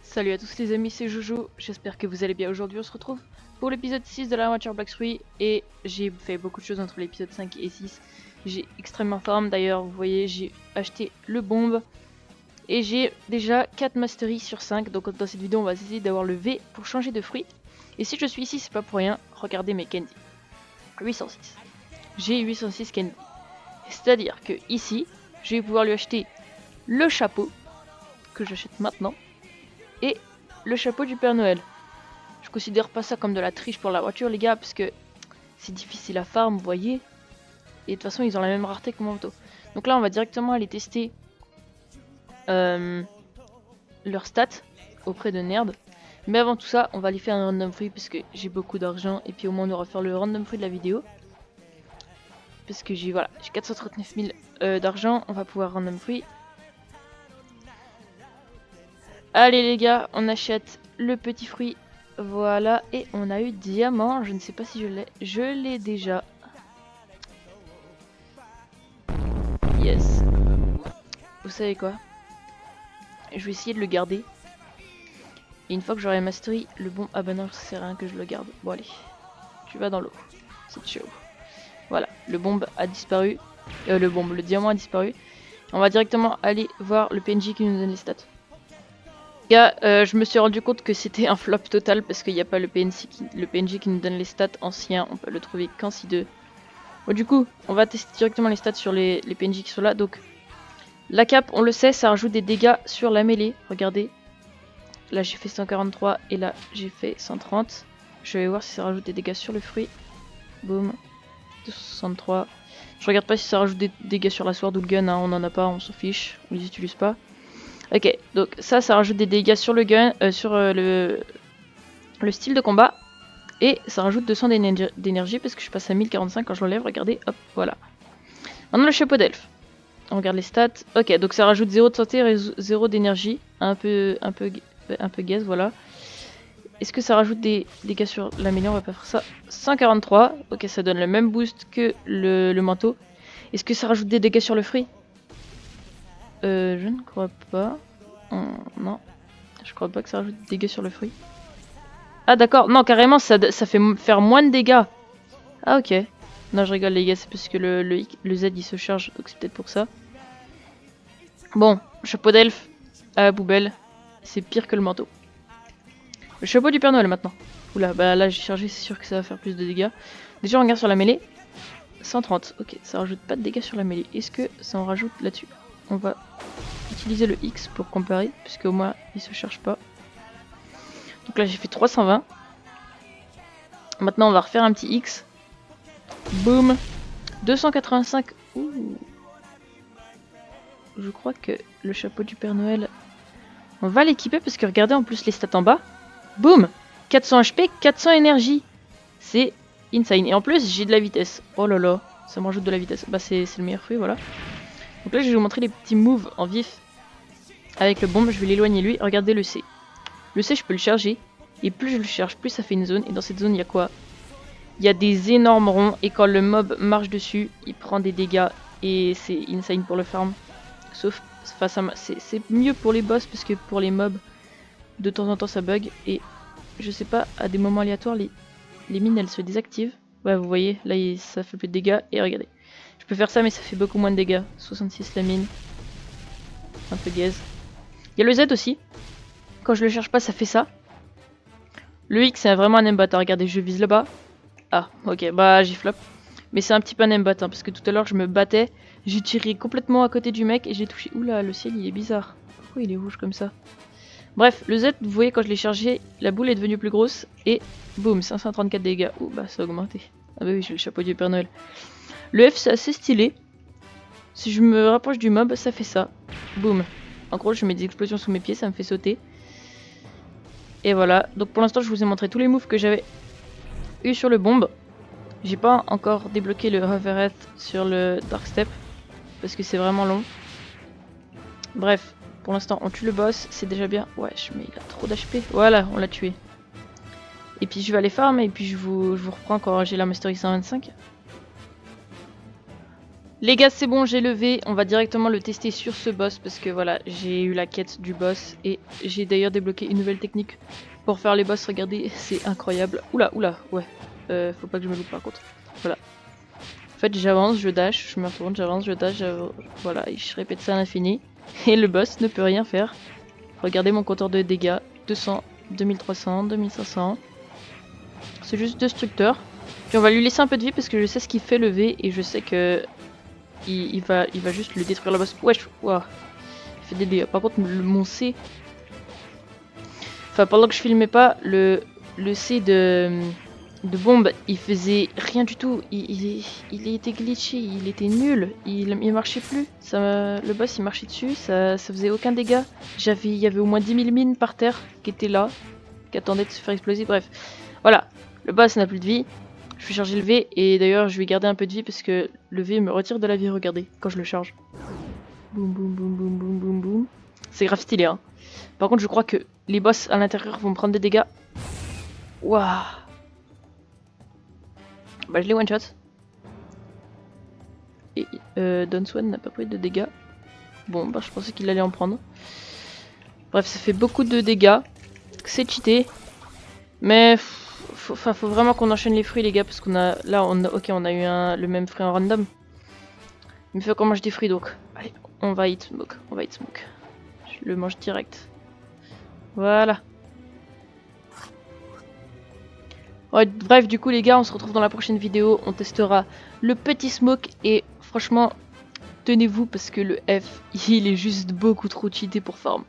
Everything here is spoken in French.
Salut à tous les amis, c'est Jojo, j'espère que vous allez bien. Aujourd'hui on se retrouve pour l'épisode 6 de la voiture Black Three et j'ai fait beaucoup de choses entre l'épisode 5 et 6. J'ai extrêmement farm, d'ailleurs vous voyez j'ai acheté le bombe et j'ai déjà 4 masteries sur 5. Donc dans cette vidéo on va essayer d'avoir le V pour changer de fruit. Et si je suis ici c'est pas pour rien, regardez mes candy. 806. J'ai 806 candy. C'est à dire que ici je vais pouvoir lui acheter le chapeau que j'achète maintenant et le chapeau du Père Noël. Je considère pas ça comme de la triche pour la voiture les gars, parce que c'est difficile à farm, vous voyez. Et de toute façon ils ont la même rareté que mon auto. Donc là on va directement aller tester leurs stats auprès de Nerd. Mais avant tout ça on va aller faire un random free parce que j'ai beaucoup d'argent. Et puis au moins on aura fait le random free de la vidéo. Parce que j'ai 439 000 d'argent, on va pouvoir random free. Allez les gars, on achète le petit fruit. Voilà, et on a eu diamant. Je ne sais pas si je l'ai. Je l'ai déjà. Yes. Vous savez quoi? Je vais essayer de le garder. Et une fois que j'aurai mastery, le bon... Ah bah non, ça sert à rien que je le garde. Bon allez, tu vas dans l'eau. C'est chaud. Voilà, le bombe a disparu. Le diamant a disparu. On va directement aller voir le PNJ qui nous donne les stats. Les gars, je me suis rendu compte que c'était un flop total parce qu'il n'y a pas le PNJ qui nous donne les stats anciens. On peut le trouver qu'en C2. Bon, du coup, on va tester directement les stats sur les PNJ qui sont là. Donc, la cape, on le sait, ça rajoute des dégâts sur la mêlée. Regardez. Là, j'ai fait 143 et là, j'ai fait 130. Je vais voir si ça rajoute des dégâts sur le fruit. Boum. 263. Je regarde pas si ça rajoute des dégâts sur la sword ou le gun. Hein. On en a pas, on s'en fiche. On les utilise pas. Ok, donc ça rajoute des dégâts sur le gun, le style de combat. Et ça rajoute 200 d'énergie parce que je passe à 1045 quand je l'enlève. Regardez, hop, voilà. Maintenant le chapeau d'elfe. On regarde les stats. Ok, donc ça rajoute 0 de santé et 0 d'énergie. Un peu gaze, voilà. Est-ce que ça rajoute des dégâts sur la mêlée? On va pas faire ça. 143. Ok, ça donne le même boost que le manteau. Est-ce que ça rajoute des dégâts sur le fruit? Je ne crois pas. Non. Je crois pas que ça rajoute des dégâts sur le fruit. Ah d'accord, non carrément ça fait faire moins de dégâts. Ah ok. Non je rigole les gars, c'est parce que le Z il se charge, donc c'est peut-être pour ça. Bon, chapeau d'elfe à la poubelle. C'est pire que le manteau. Le chapeau du Père Noël maintenant. Oula, bah là j'ai chargé, c'est sûr que ça va faire plus de dégâts. Déjà on regarde sur la mêlée. 130, ok, ça rajoute pas de dégâts sur la mêlée. Est-ce que ça en rajoute là-dessus? On va utiliser le X pour comparer, puisque au moins il se charge pas. Donc là j'ai fait 320. Maintenant on va refaire un petit X. Boum. 285. Ouh. Je crois que le chapeau du Père Noël, on va l'équiper parce que regardez en plus les stats en bas. Boum. 400 HP, 400 énergie. C'est insane. Et en plus j'ai de la vitesse. Oh là là, ça me rajoute de la vitesse. Bah c'est le meilleur fruit, voilà. Donc là je vais vous montrer les petits moves en vif. Avec le bombe, je vais l'éloigner lui. Regardez le C. Le C je peux le charger. Et plus je le charge, plus ça fait une zone. Et dans cette zone il y a quoi? Il y a des énormes ronds. Et quand le mob marche dessus, il prend des dégâts. Et c'est insane pour le farm. Sauf face à c'est mieux pour les boss parce que pour les mobs, de temps en temps ça bug. Et je sais pas, à des moments aléatoires, les mines elles se désactivent. Ouais, vous voyez, là ça fait plus de dégâts. Et regardez, je peux faire ça, mais ça fait beaucoup moins de dégâts. 66 la mine. Un peu gaze. Il y a le Z aussi. Quand je le cherche pas, ça fait ça. Le X, c'est vraiment un aimbot. Regardez, je vise là-bas. Ah, ok, bah j'ai flop. Mais c'est un petit peu un aimbot, hein, parce que tout à l'heure je me battais. J'ai tiré complètement à côté du mec et j'ai touché. Oula, le ciel il est bizarre. Pourquoi il est rouge comme ça? Bref, le Z, vous voyez, quand je l'ai chargé, la boule est devenue plus grosse. Et boum, 534 dégâts. Ouh, bah ça a augmenté. Ah bah oui, j'ai le chapeau du Père Noël. Le F, c'est assez stylé. Si je me rapproche du mob, ça fait ça. Boum. En gros, je mets des explosions sous mes pieds, ça me fait sauter. Et voilà. Donc pour l'instant, je vous ai montré tous les moves que j'avais eu sur le bombe. J'ai pas encore débloqué le Hoverhead sur le Dark Step. Parce que c'est vraiment long. Bref. Pour l'instant, on tue le boss, c'est déjà bien. Wesh, mais il a trop d'HP. Voilà, on l'a tué. Et puis je vais aller farm et puis je vous reprends quand j'ai la Mastery 125. Les gars, c'est bon, j'ai levé. On va directement le tester sur ce boss parce que voilà, j'ai eu la quête du boss et j'ai d'ailleurs débloqué une nouvelle technique pour faire les boss. Regardez, c'est incroyable. Oula, oula, ouais. Faut pas que je me loupe par contre. Voilà. En fait, j'avance, je dash, je me retourne, j'avance, je dash, voilà, et je répète ça à l'infini. Et le boss ne peut rien faire. Regardez mon compteur de dégâts. 200, 2300, 2500. C'est juste destructeur. Puis on va lui laisser un peu de vie parce que je sais ce qu'il fait lever et je sais que il va juste le détruire le boss. Wesh, wow. Il fait des dégâts. Par contre, mon C. Enfin, pendant que je filmais pas, le C de bombe, il faisait rien du tout. Il était glitché, il était nul. Il marchait plus. Le boss, il marchait dessus. Ça faisait aucun dégât. Il y avait au moins 10 000 mines par terre qui étaient là, qui attendaient de se faire exploser. Bref, voilà. Le boss n'a plus de vie. Je vais charger le V et d'ailleurs je vais garder un peu de vie parce que le V me retire de la vie, regardez, quand je le charge. Boum boum boum boum boum boum boum. C'est grave stylé hein. Par contre je crois que les boss à l'intérieur vont me prendre des dégâts. Waouh. Bah je les one shot. Et Donswan n'a pas pris de dégâts. Bon bah je pensais qu'il allait en prendre. Bref ça fait beaucoup de dégâts. C'est cheaté. Mais... faut vraiment qu'on enchaîne les fruits les gars parce qu'on a là on a eu le même fruit en random. Il me fait qu'on mange des fruits donc. Allez, on va hit smoke, Je le mange direct. Voilà. Ouais, bref du coup les gars on se retrouve dans la prochaine vidéo. On testera le petit smoke et franchement tenez-vous parce que le F il est juste beaucoup trop cheaté pour farm.